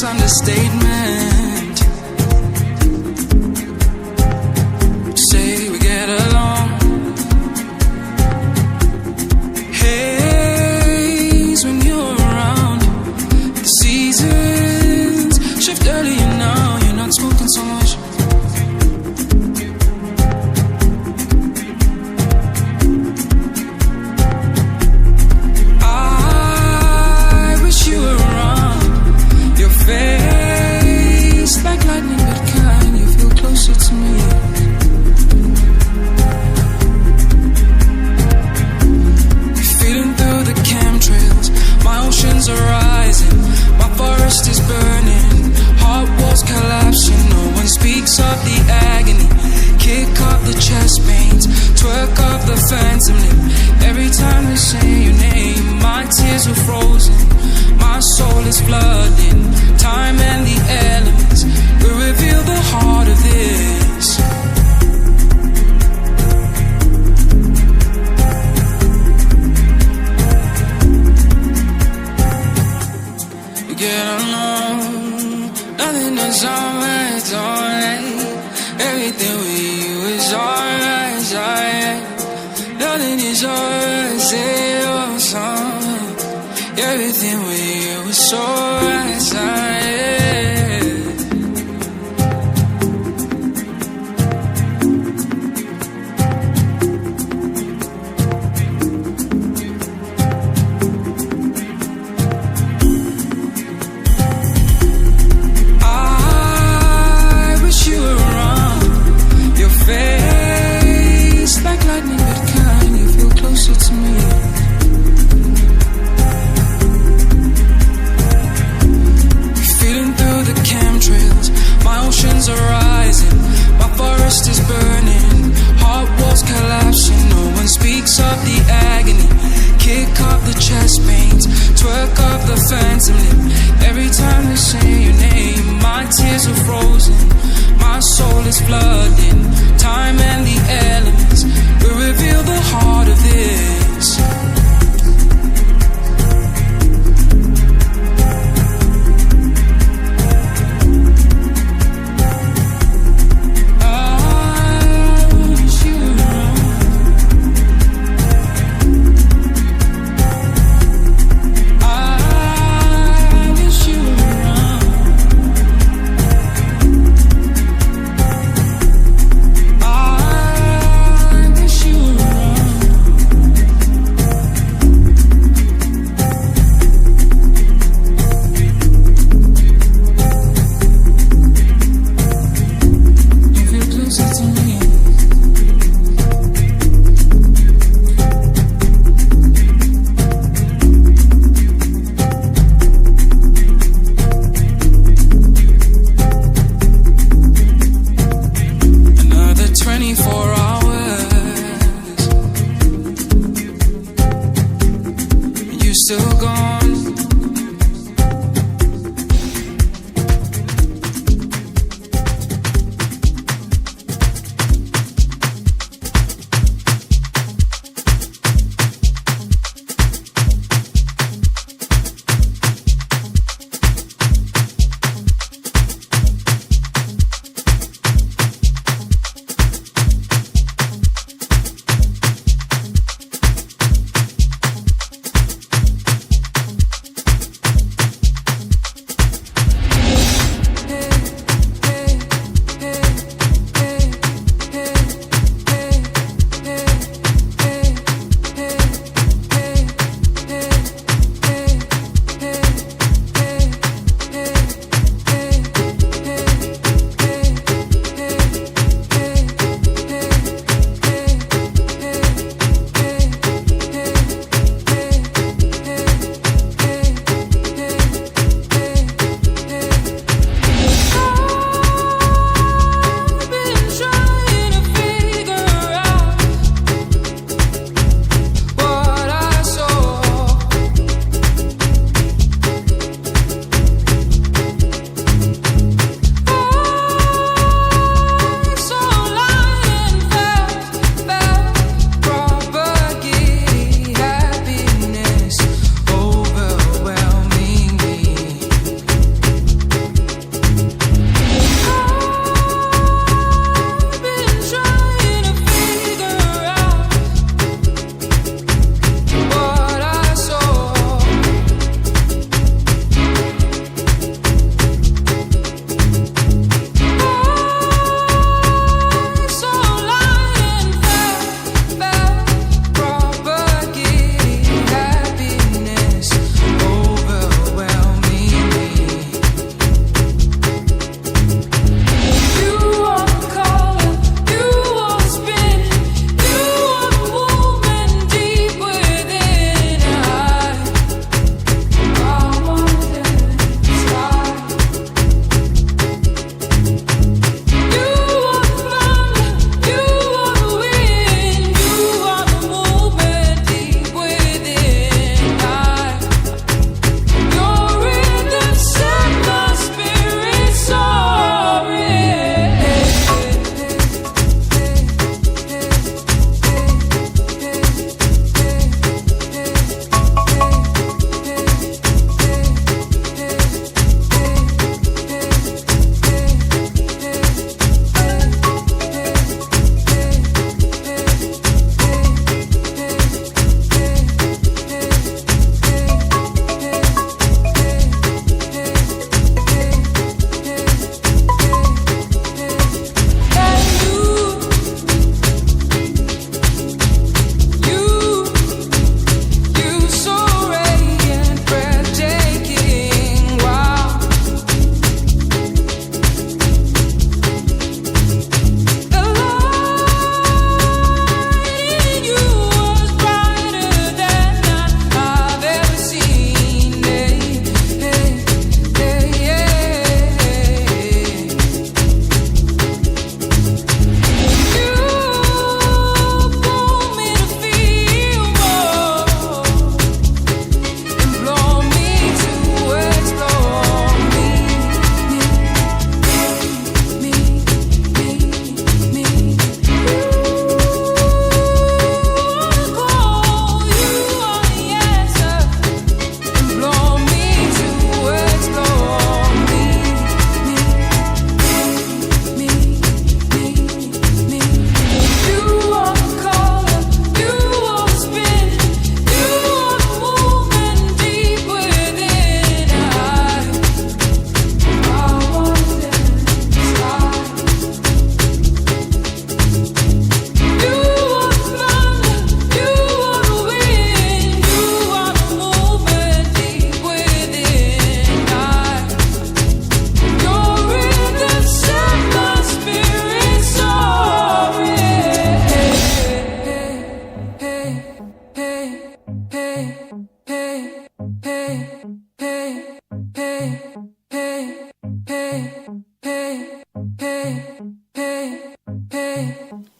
Understatement. Say we get along. Haze when you're around. The seasons shift earlier now. You're not smoking so much. I wish you were around. Your face like lightning, but can you feel closer to me? Feeling through the chemtrails, my oceans are rising, my forest is burning, heart walls collapsing. No one speaks of the agony. Kick off the chest pains, twerk off the phantom limb. Every time they say your name, my tears are frozen. My soul is flooding. Time and the elements will reveal the heart of this. We get along, nothing is always alright. Everything with you is alright, alright. Nothing is always zero sum. Everything with you is so right, alright. I wish you were around. Your face like lightning, but can you feel closer to me? Chemtrails, my oceans are rising, my forest is burning, heart walls collapsing. No one speaks of the agony. Kick off the chest pains, twerk off the phantom limb. Every time they say your name, my tears are frozen. My soul is flooding. Time and the elements will reveal the heart of this.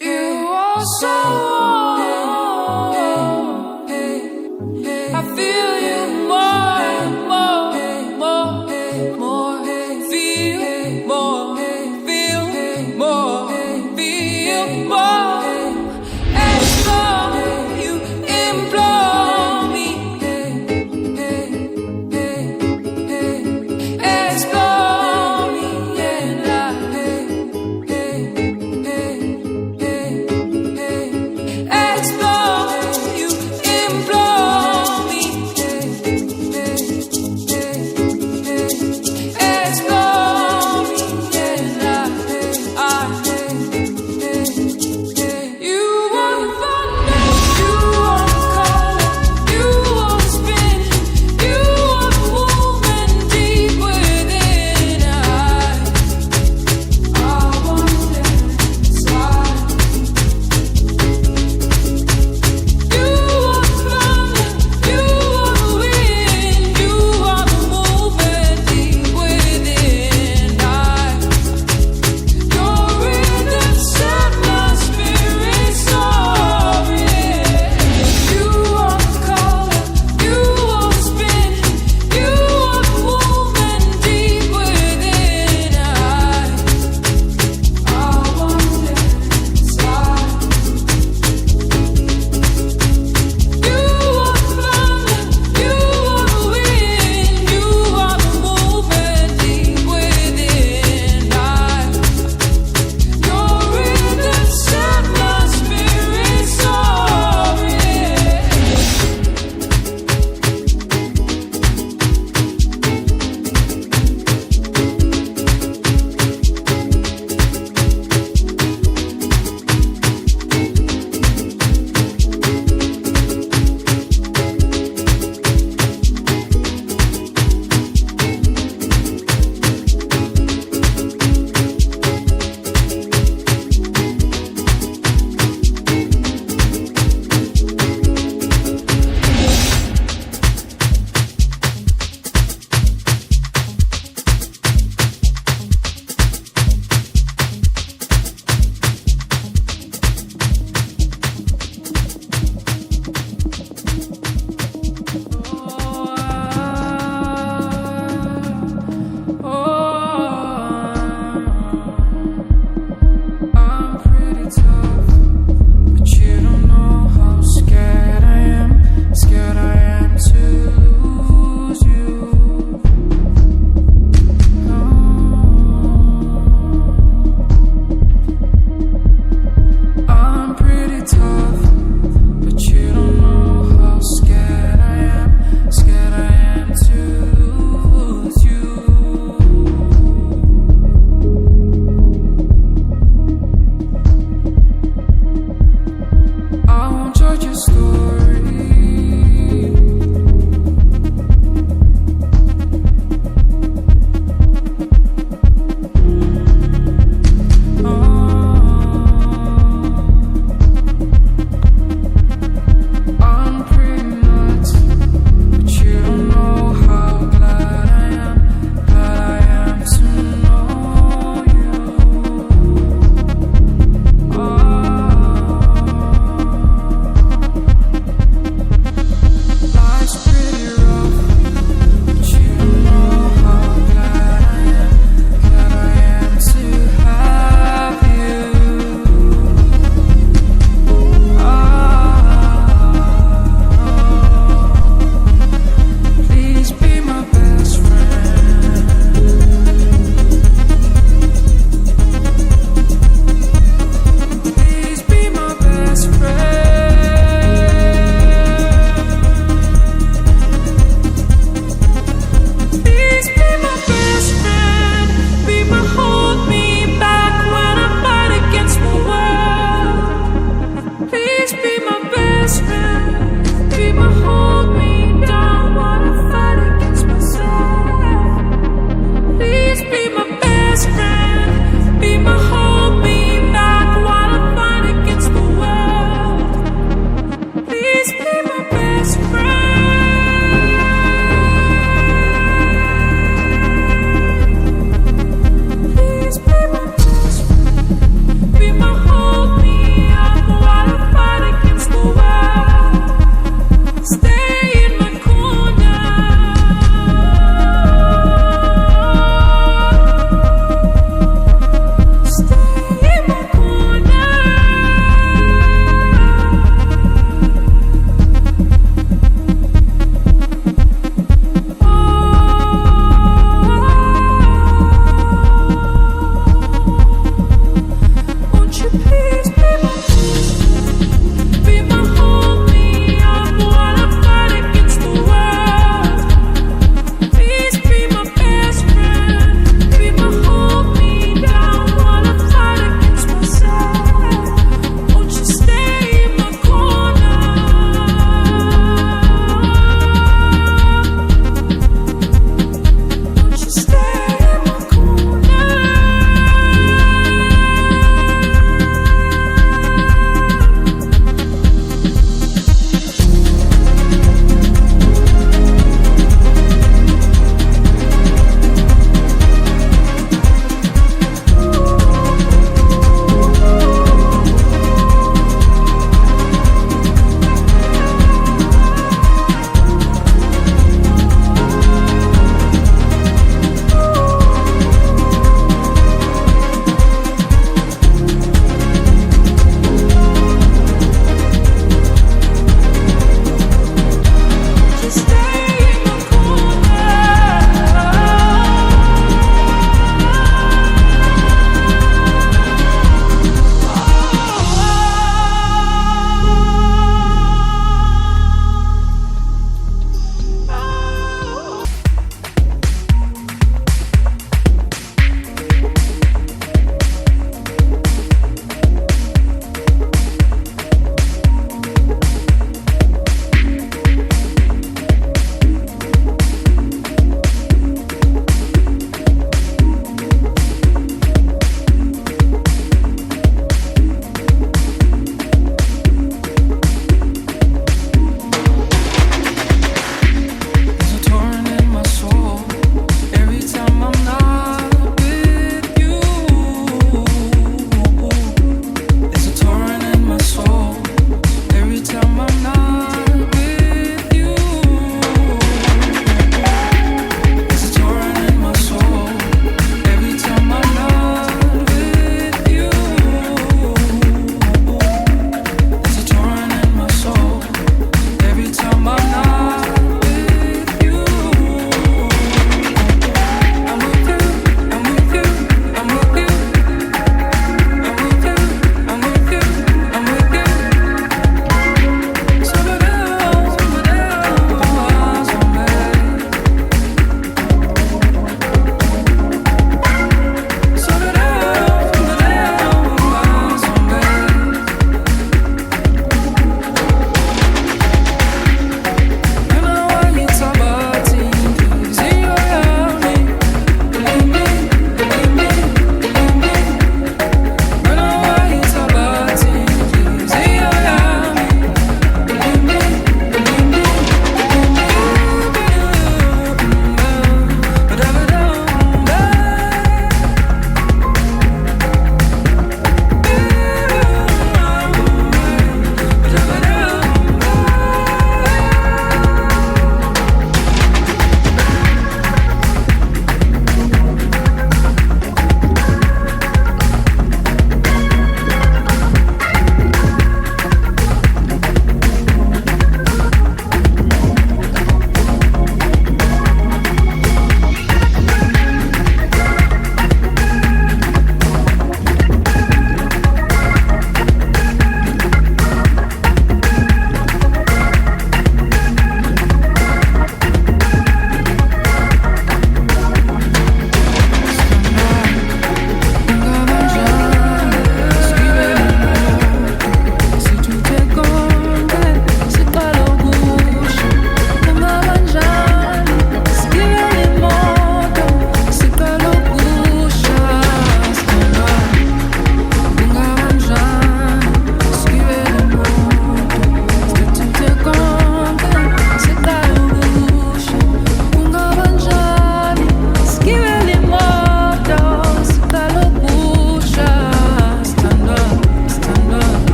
You are so warm. I feel you more, feel more, feel more. As long you implore me, explore me, and explore you, implore me, explore me, and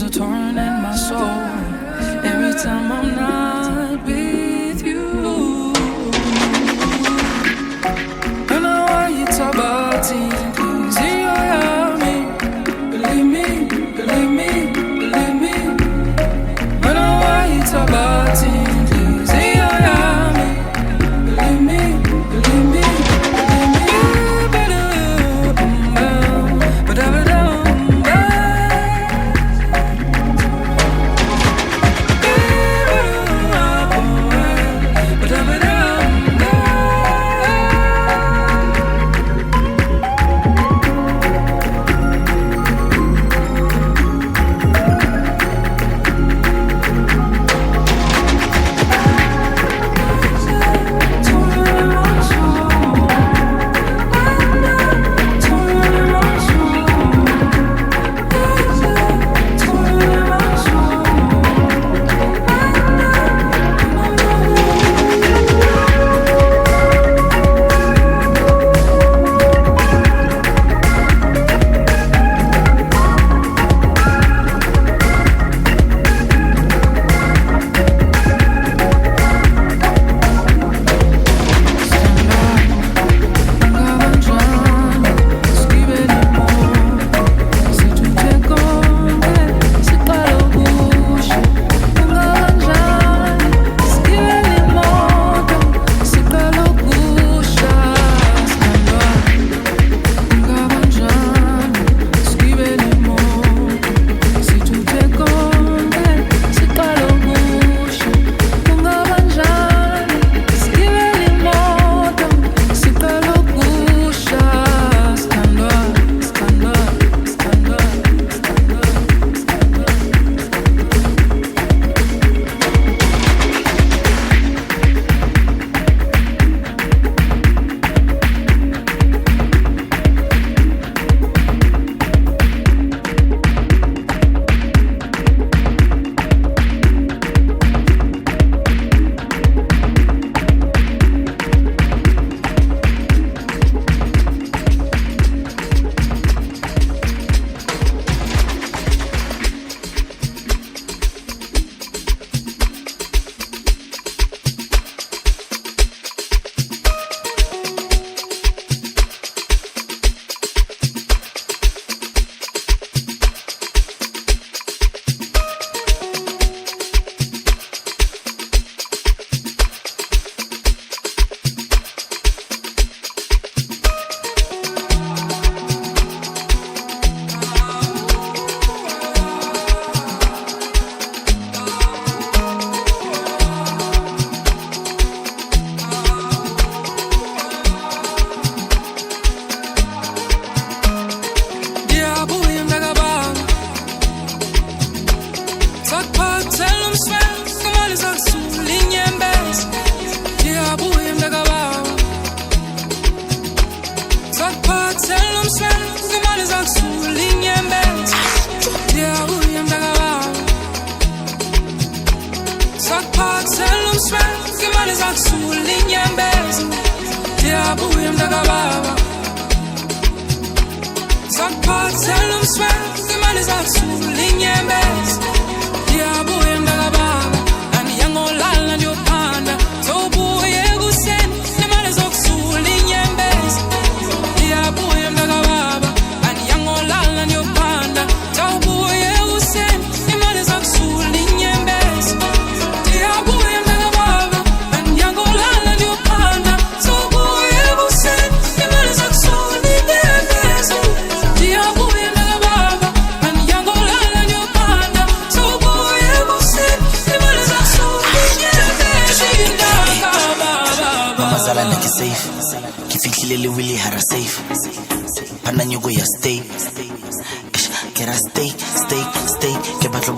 a torrent in my soul every time I'm not with you. And I want you to body, please, hear me. Believe me, believe me, believe me. And I want you to body, please, hear me. Believe me, believe me, believe me. You better, whatever.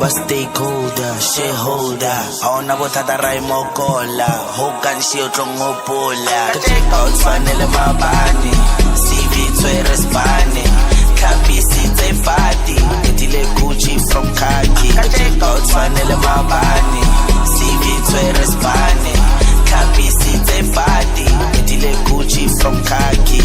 Stakeholder, shareholder, aona bothata ra imokola, hokan shio tlongopola. Ka tshwanele mabane, CV tswere spane, tlhapisi tse fati, etile Gucci from khaki. Ka tshwanele mabane, CV tswere spane, tlhapisi tse fati, etile Gucci from khaki.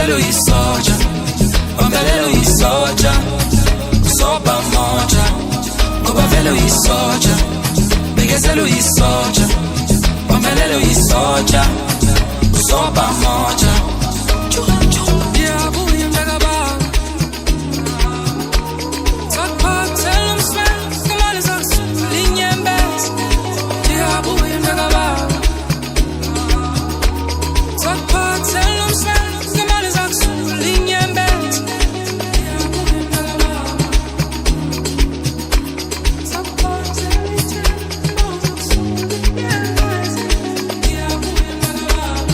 velo isoja, wambelelo isoja, soba moja. Ngoba velo isoja, begezelo isoja, wambelelo isoja, soba moja. Yeah, boy, I'm like a bag. Talk pop, tell them smell. Come on, it's us, lean your best. Yeah, boy, I'm like a bag. Talk pop, tell them smell. Come on, it's us, lean your best. Yeah, boy, I'm like a bag. Talk pop, tell them smell. Come on, it's us, lean your best. Yeah, boy, I'm like a bag.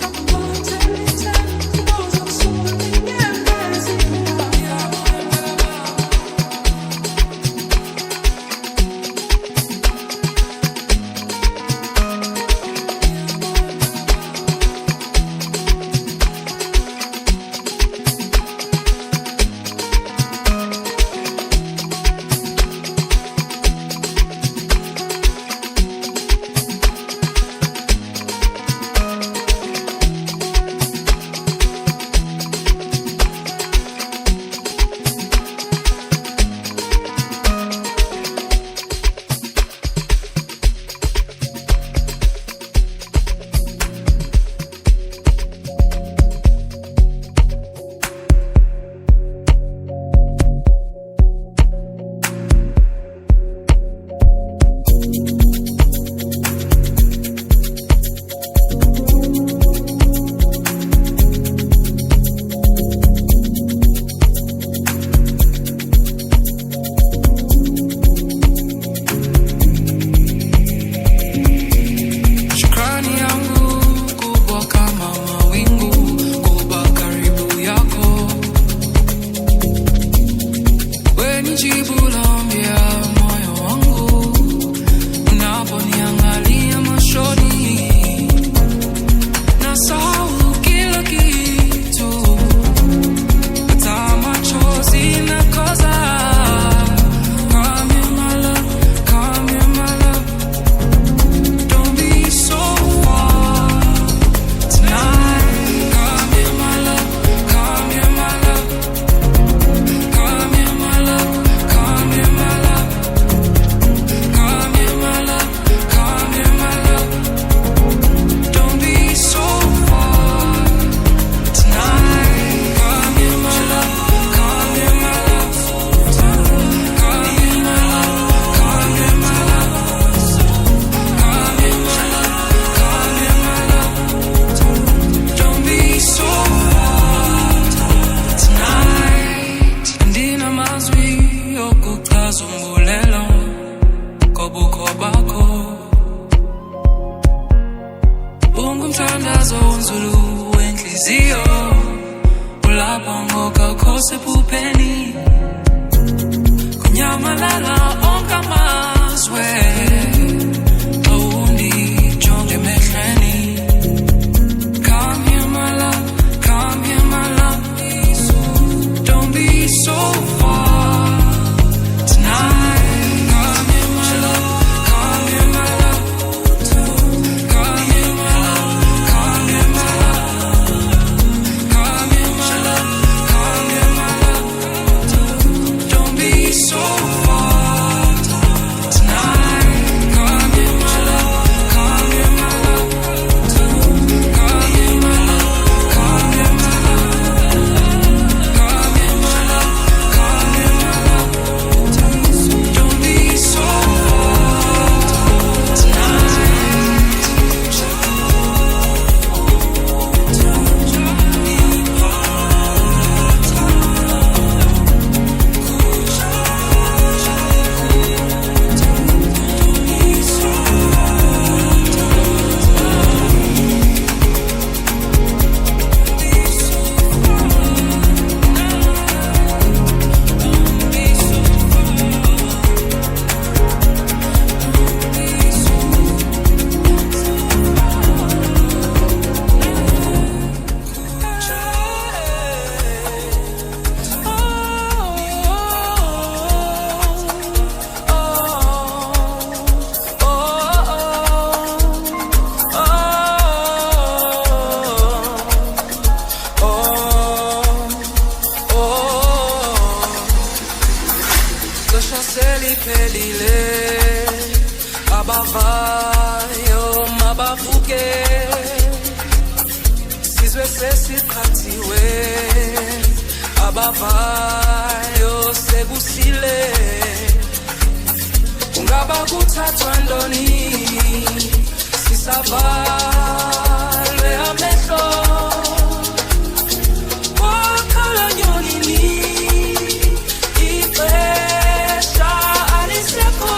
Talk pop, tell them smell. Come on, it's us, lean your best. Yeah, boy, I'm like a bag. Shukrani yangu kubwa kama mawingu kuba karibu yako. We ni jibu la moyo wangu unaponiangalia machoni. Nasahau kila kitu, hata machozi nakosa. Come here my love, come here my love. Don't be so far tonight. Come here my love, come here my love. Come here my love, come here my love. Come here my love, come here my love. Don't be so far tonight. Come here my love, come here my love. Come here my love, come here my love. Come here my love, come here my love. Don't be so far tonight. Ndina mazwi yokuxazulula kobukho bakho. Ungumthandazo onzulu wenhliziyo, ulapha ngokakho sephupheni. Kunyamalala onke amazwe, awundijonge emehlweni. Come here my love, come here my love. Don't be so far tonight. Come here my love, come here my love. Come here my love, come here my love. Come here my love, come here my love. Don't be so far abavayo sebusile ungaba kuthathwa ndoni sisavalwe amehlo wakhala nyonini ixesha alisekho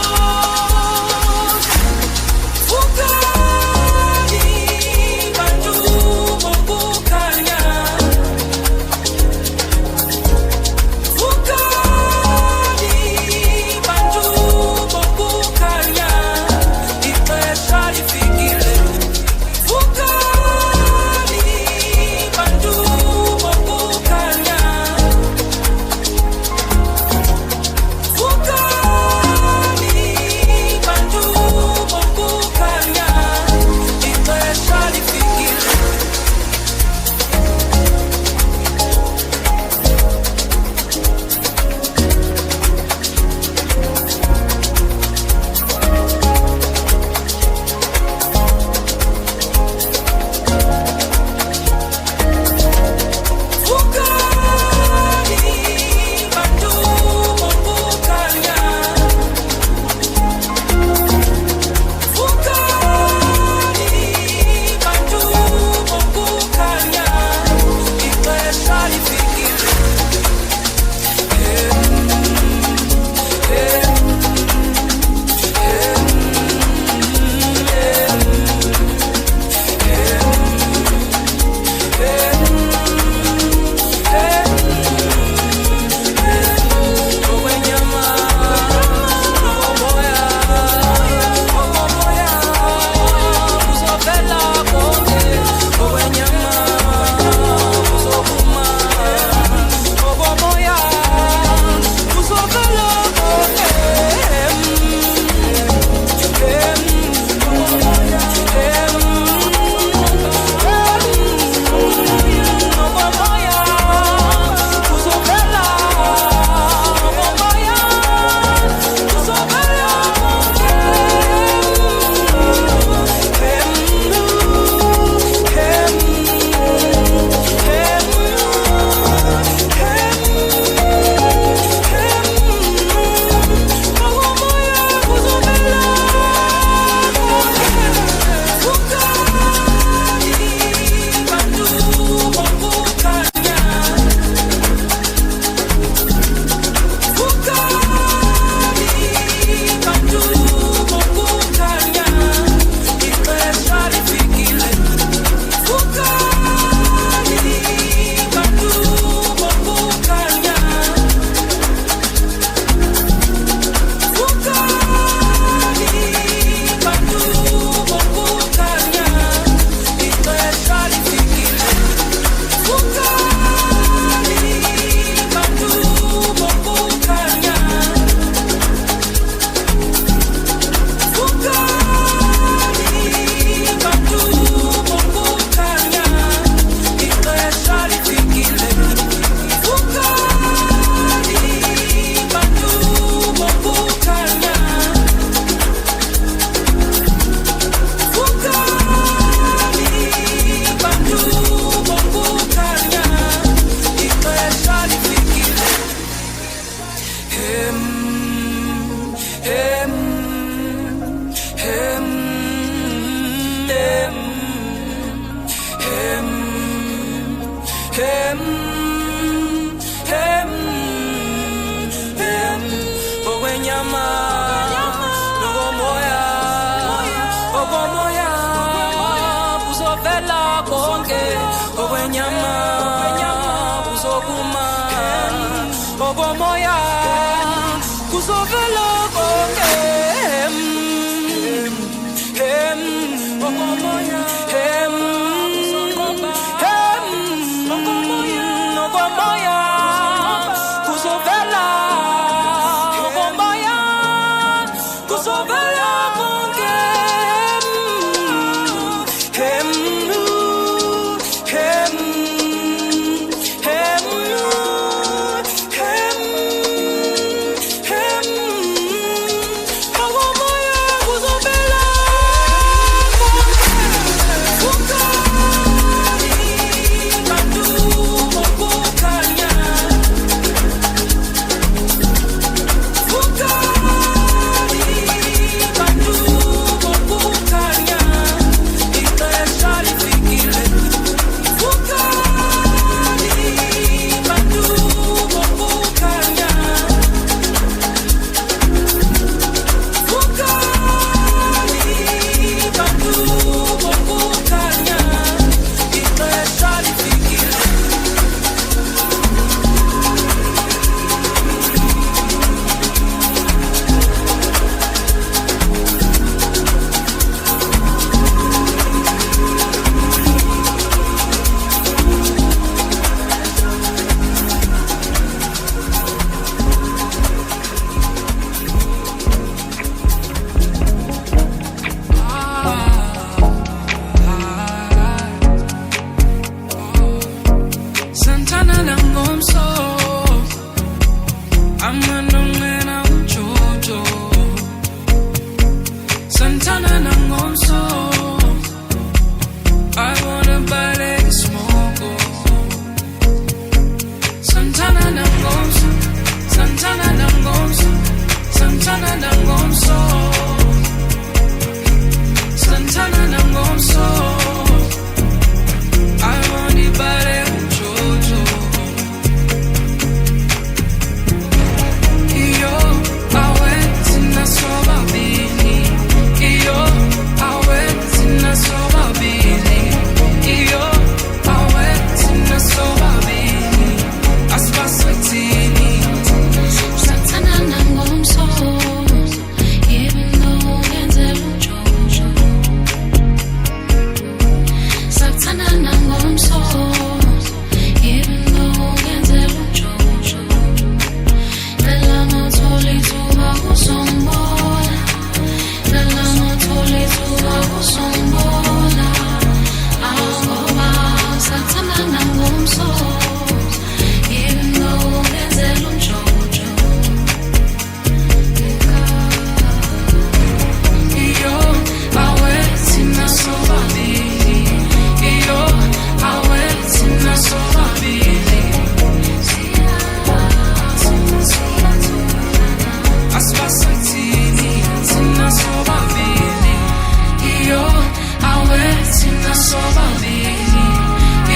thina sobabili.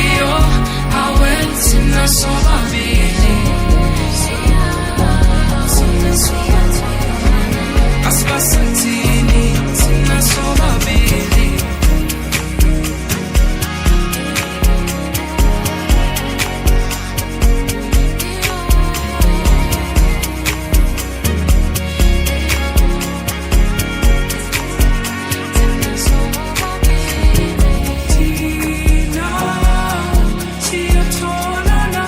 Iyo, awe thina sobabili. Asibasathini thina sobabili. Thina siyatholana.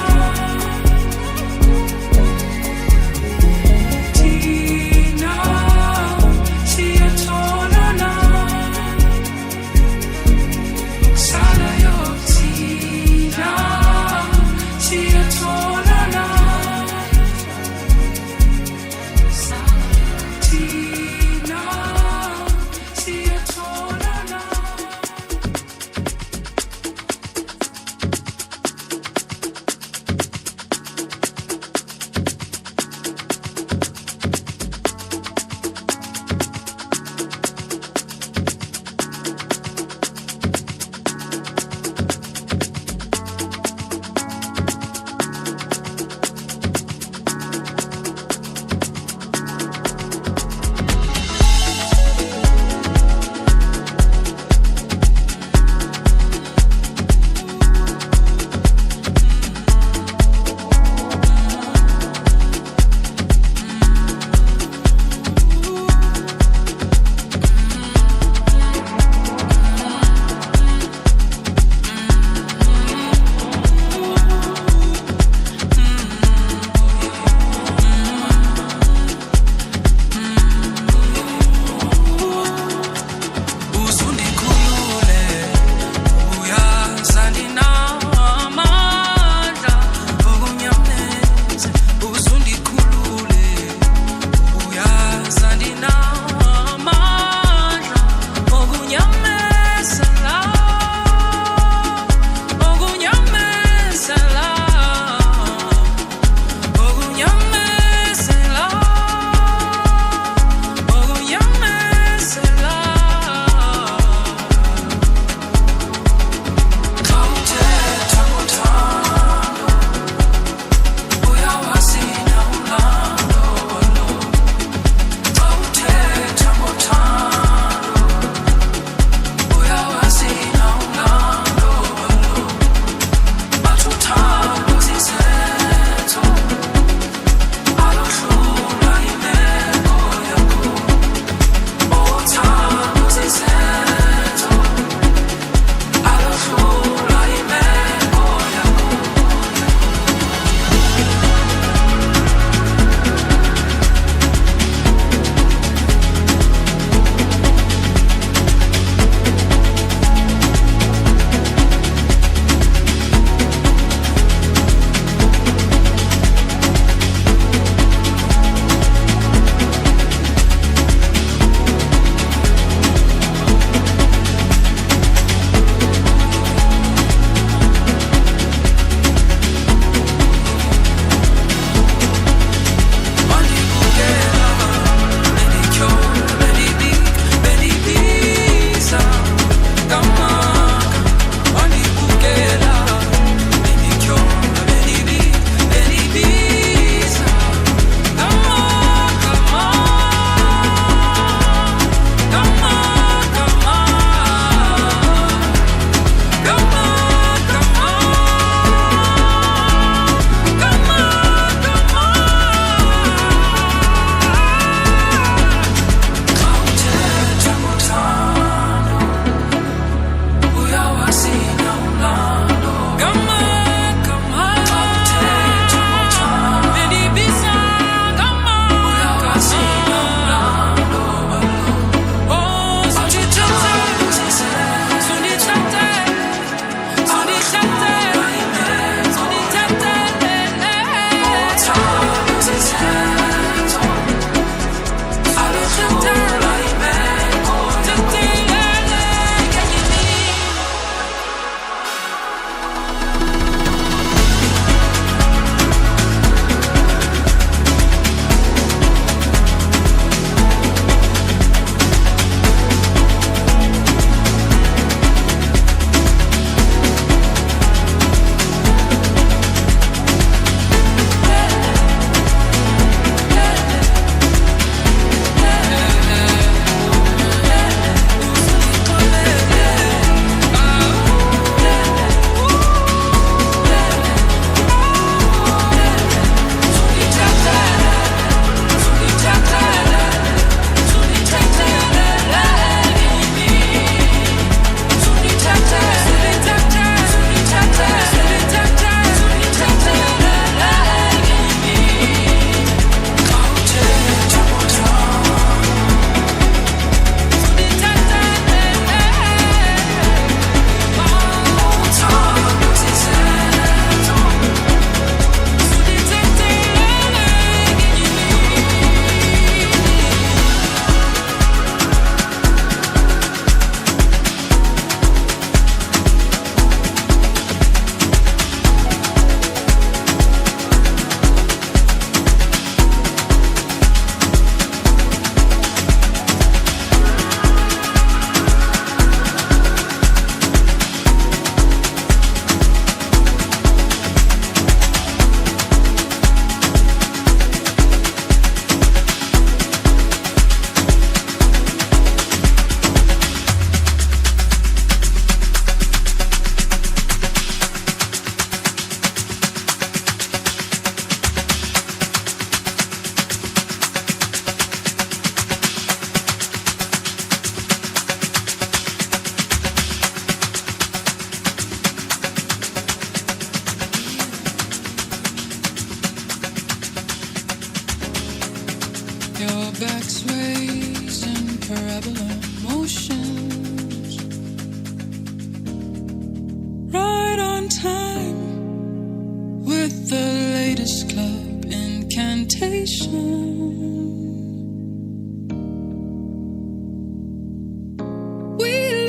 We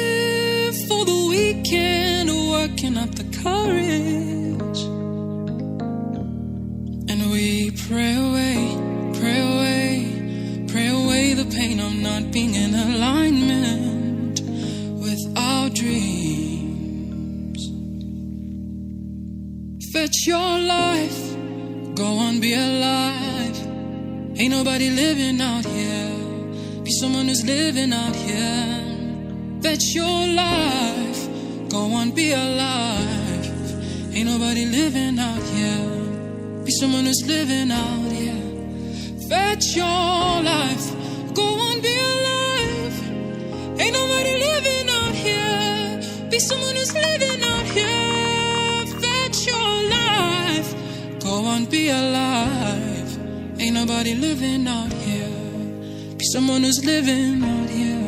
live for the weekend, working up the courage, and we pray away, pray away, pray away the pain of not being in alignment with our dreams. Fetch your life, go on, be alive. Ain't nobody living out here. Be someone who's living out here. Fetch your life, go on, be alive. Ain't nobody living out here. Be someone who's living out here. Fetch your life, go on, be alive. Ain't nobody living out here. Be someone who's living out here. Fetch your life, go on, be alive. Ain't nobody living out here. Be someone who's living out here.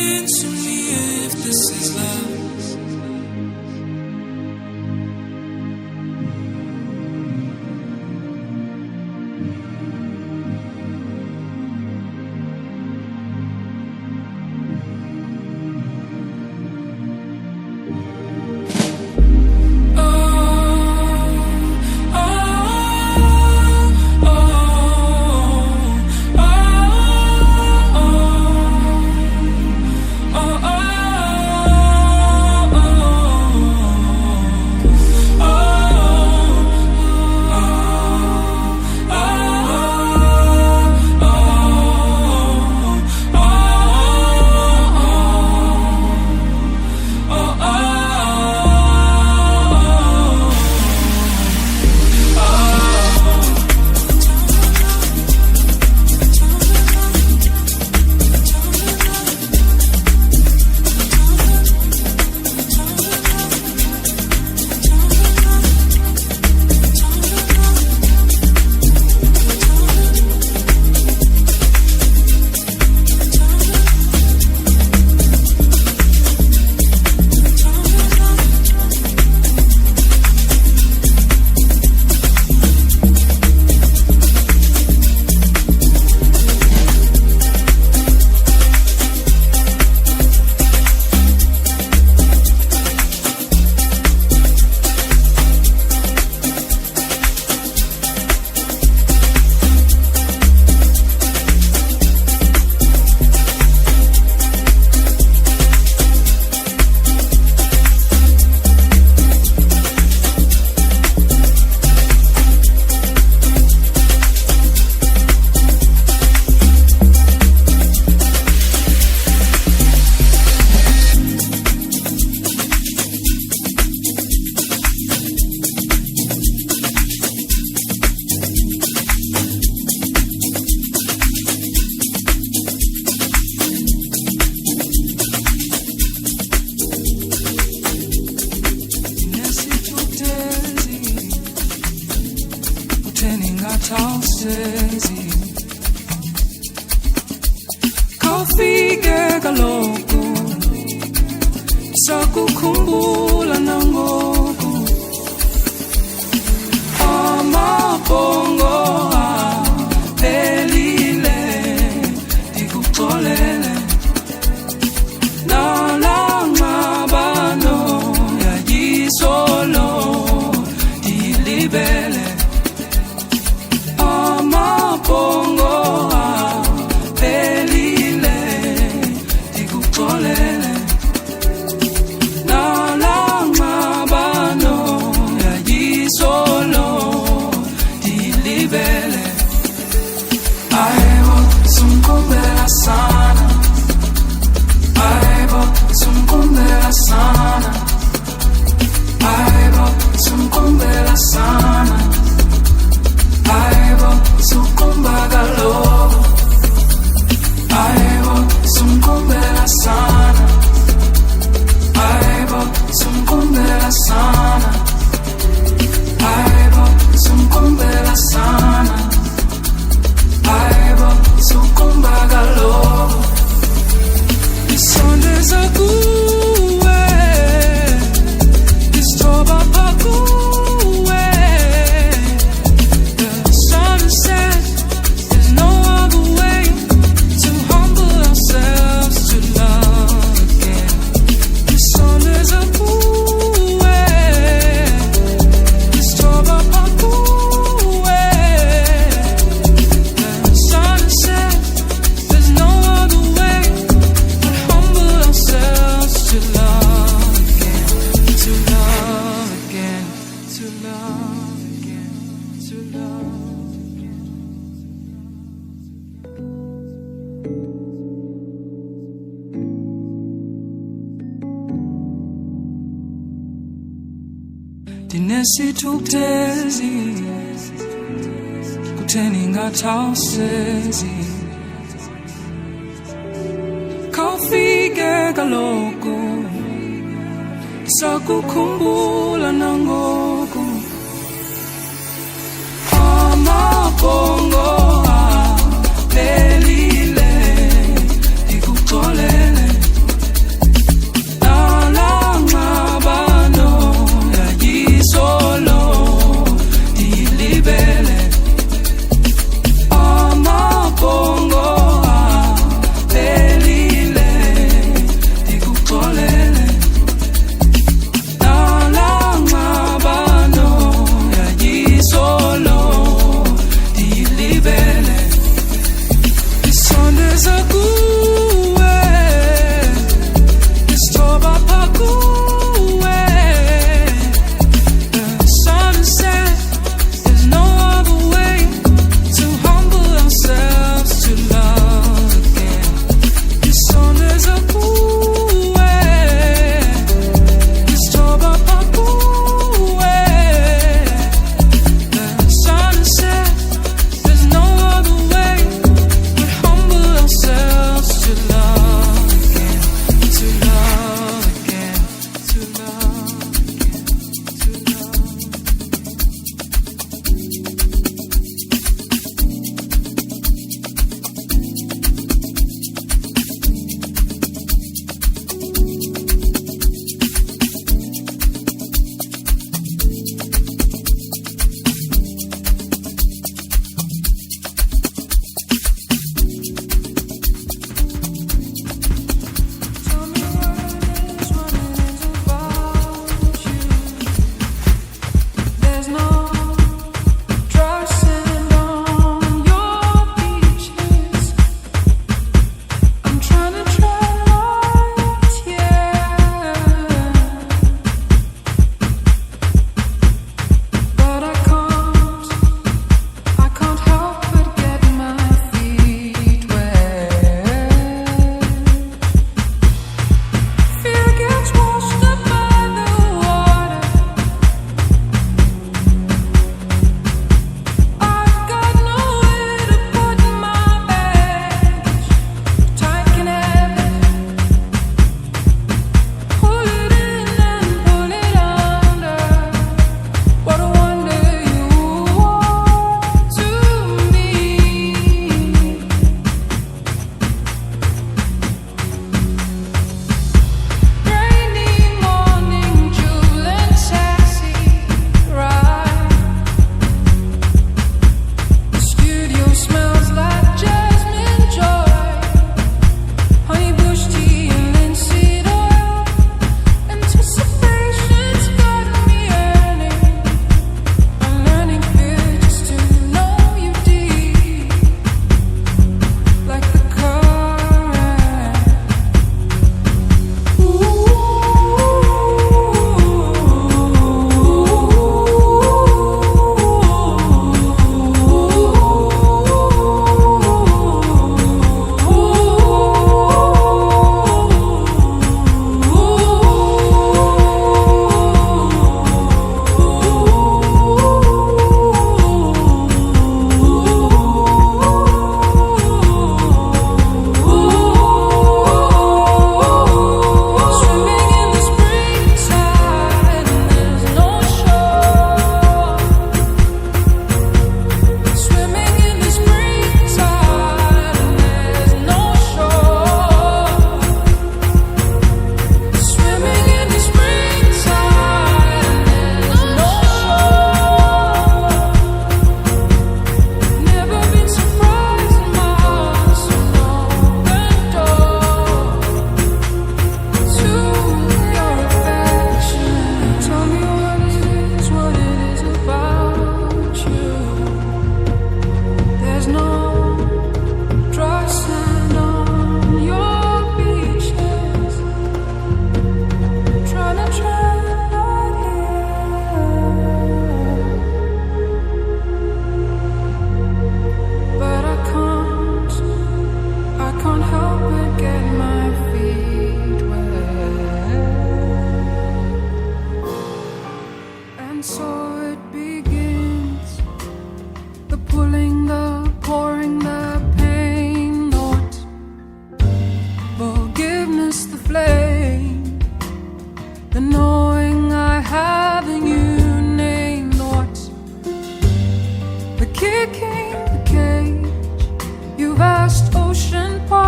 answer me if this is love. Kafike kaloku sakukhumbula nangoku amabongo aphelile ndikuxolele nala ngxabano yayisolo ndiyilibele amabongo aphelile ndikuxolele nala ngxabano yayisolo ndiyilibele ayebo sumkhumbela sana ayebo sumkhumbela sana ayebo sumkhumbela sana ayebo sukumba kaloku ayebo sumkhumbela sana ayebo sumkhumbela sana ayebo sumkhumbela sana ayebo sukumba kaloku isondeza kuwe isithoba phakuwe. The sun set, there's no other way to humble ourselves to love again. Isondeza kuwe isithoba phakuwe. The sun set, there's no other way but humble ourselves to love again, to love again, to love again, to love again. Ndinesithukuthezi kutheni ngathawusezi khawufike kaloku sakukhumbula nangoku amabongo aphelile ndikuxolele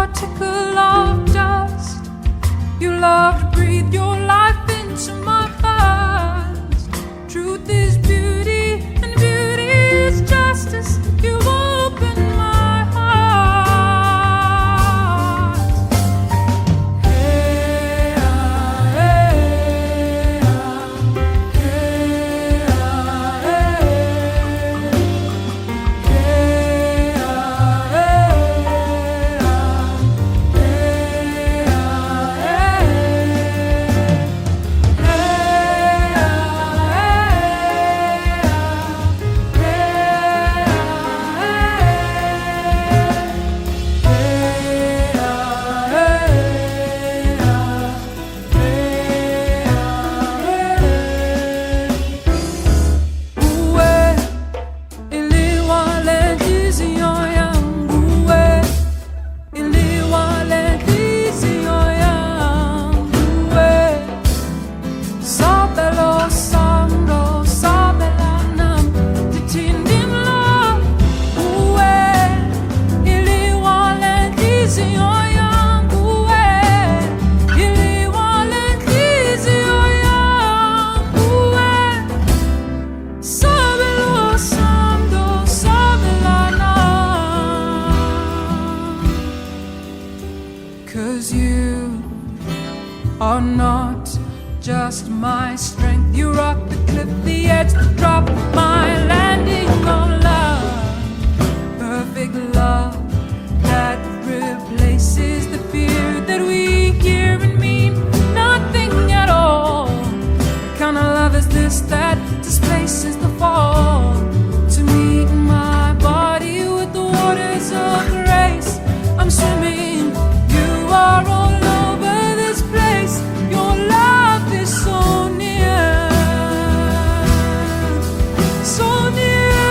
particle of dust. You love to breathe your life into my past. Truth is beauty, and beauty is justice. You open my heart. Hey, hey, hey, Cause you are not just my strength. You rock the cliff, the edge, the drop, my landing on love. Perfect love that replaces the fear that we hear and mean nothing at all. What kind of love is this that displaces the fall? To meet my body with the waters of grace, I'm swimming. You are all over this place. Your love is so near, so near.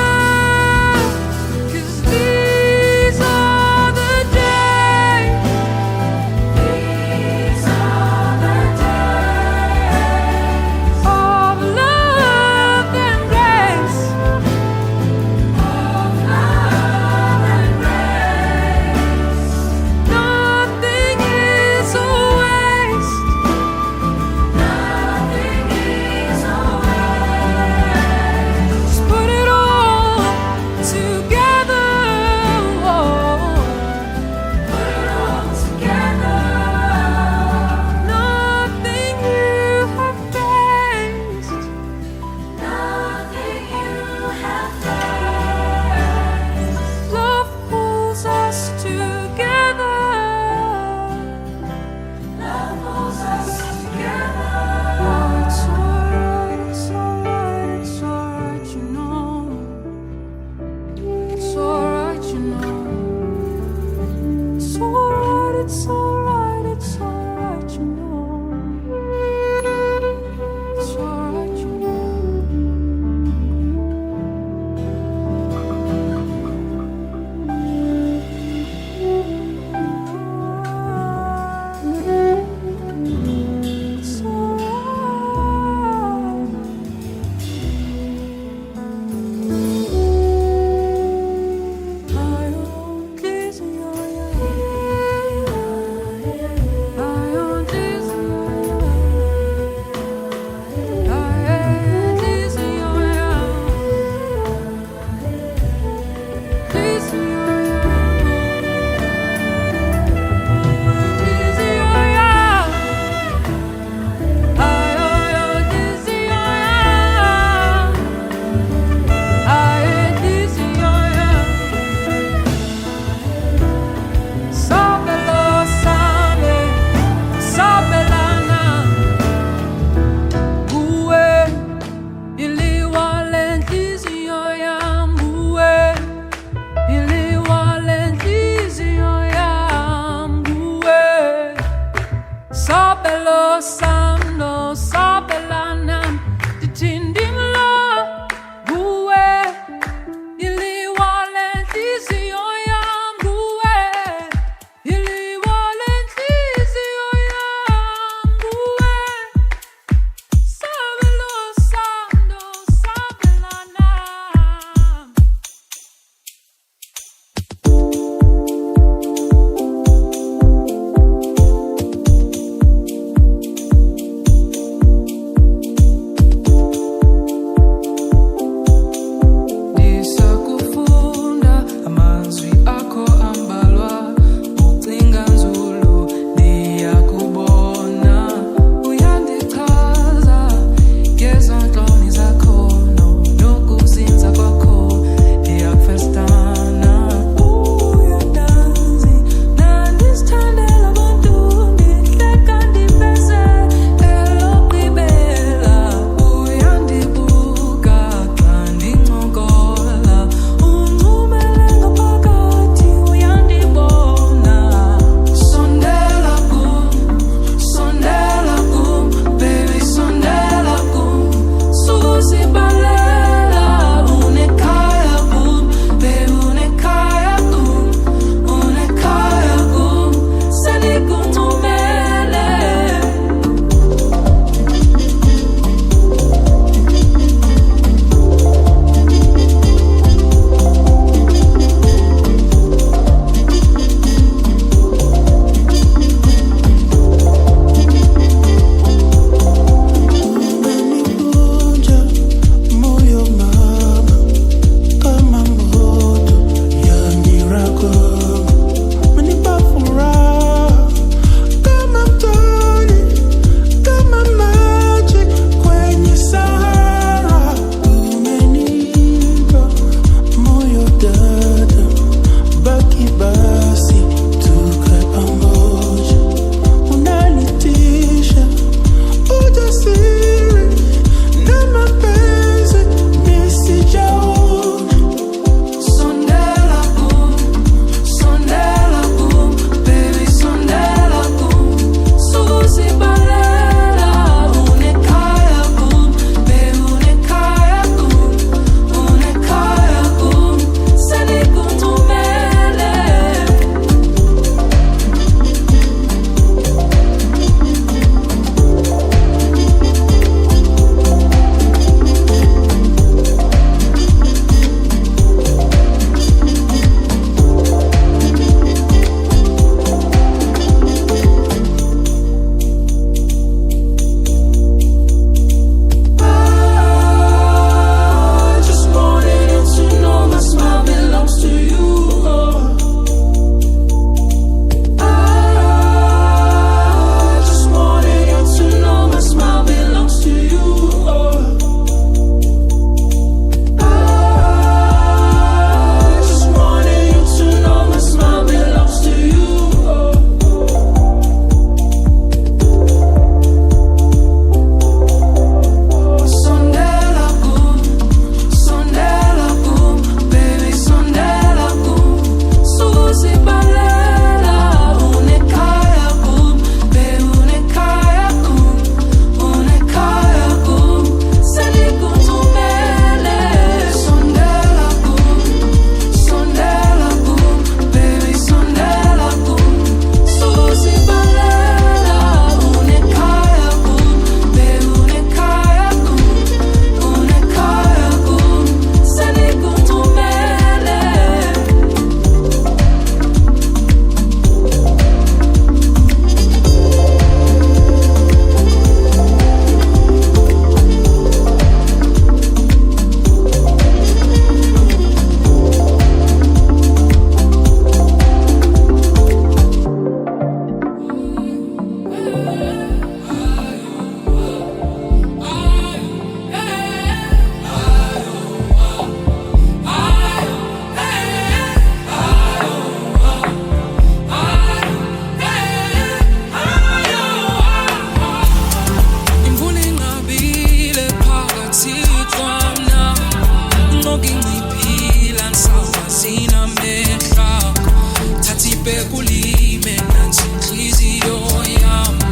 Bekulime nansi inhliziyo yami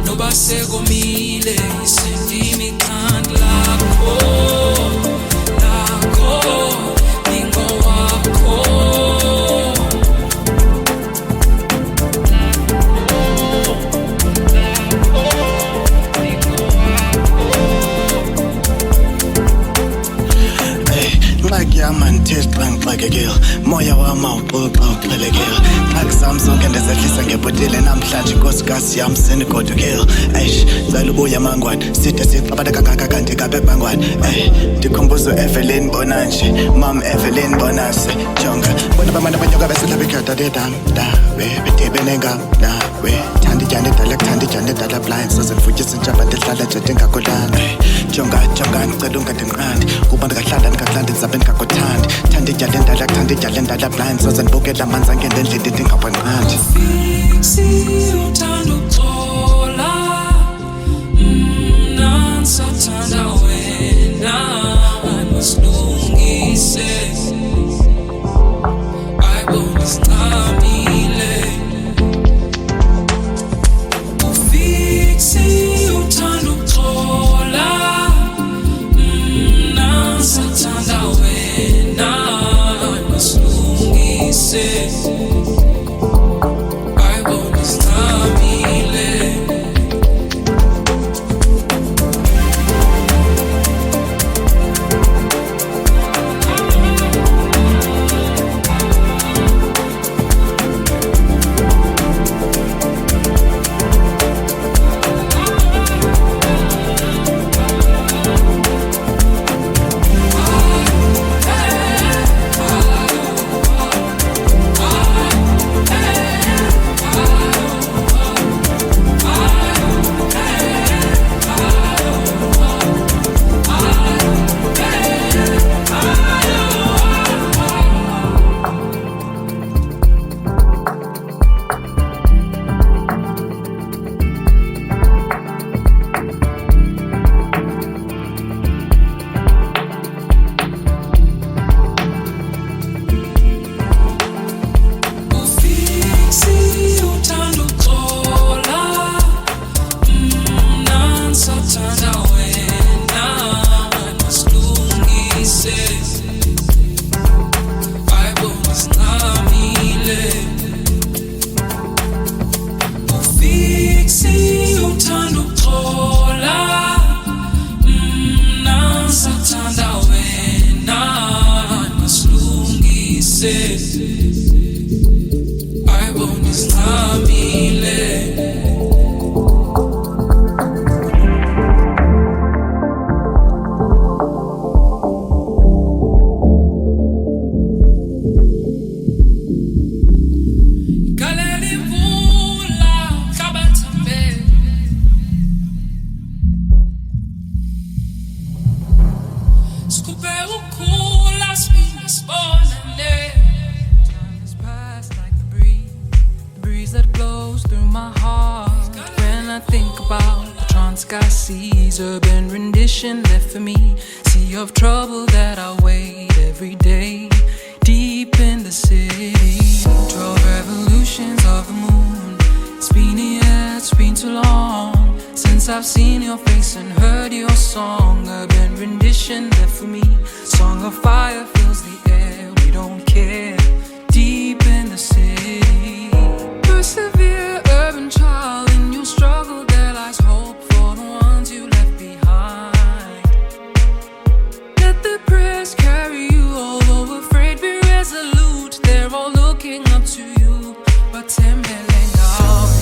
noba sekomile isendimi ikhanda lakho lingowakho. Man, taste blank like a girl. Moya wama uxelekile. Like Samsung ngezehlisa ngebhotile namhlanje inkosikazi yam senigodo kill. Eish, zala ubuya mangwane. Side sixabana kangaka kanti kabe bangwane. Ndikhumbuzo Evelyn Bonanje. Mom Evelyn Bonase. Jonga. Bona bamana banyoka besidla bekhada dedam. We bedebenenga. We thandi jane dala blind so zimfutshisa intshaba ndihlala nje ndingakolani. Jonga ngicela ungadinqandi. Kuba ndikahlala ndizabeni kakothandi. Thandi jale ndala blind so zendibukela amanzi angena endlini ndingabonqandi. Fiksi uthanda ukuxola ngisathanda wena masilungise ayibona isincamile. Ufiksi uthanda ukuxola ngisathanda wena masilungise ayibona isincamile. Urban rendition left for me. Sea of trouble that I wait every day. Deep in the city. 12 revolutions of the moon. It's been here, it's been too long since I've seen your face and heard your song. Urban rendition left for me. Song of fire fills the air. We don't care. Deep in the city. Persevere, urban child. In your struggle there lies hope for the ones you left behind. Let the prayers carry you, although afraid, be resolute. They're all looking up to you, but tembeleng out.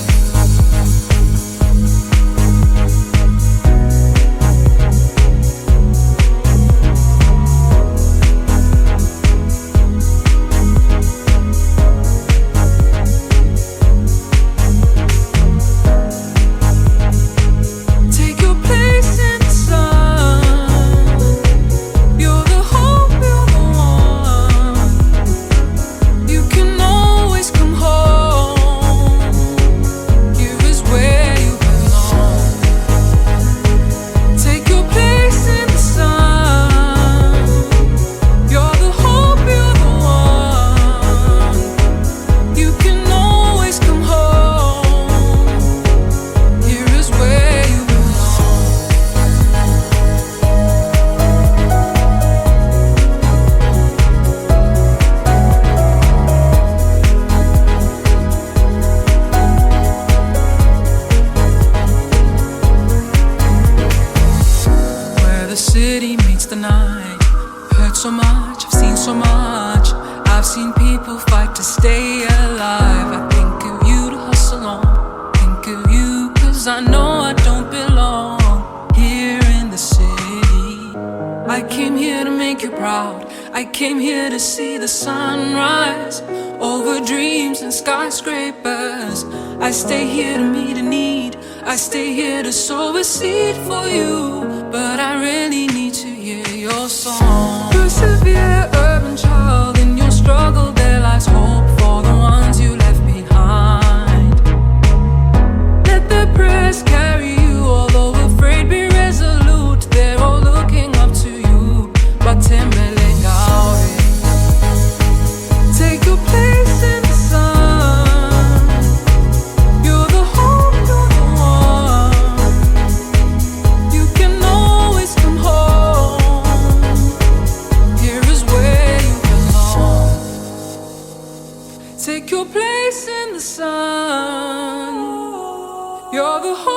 You can always come home. I came here to see the sunrise over dreams and skyscrapers. I stay here to meet a need. I stay here to sow a seed for you. But I really need to hear your song. Persevere, urban child, in your struggle there lies hope for the ones you left behind. Let the prayers carry you, although afraid be resolute. They're all looking up to you, but take your place in the sun. You're the hope, you're the one. You can always come home. Here is where you belong. Take your place in the sun. You're the hope.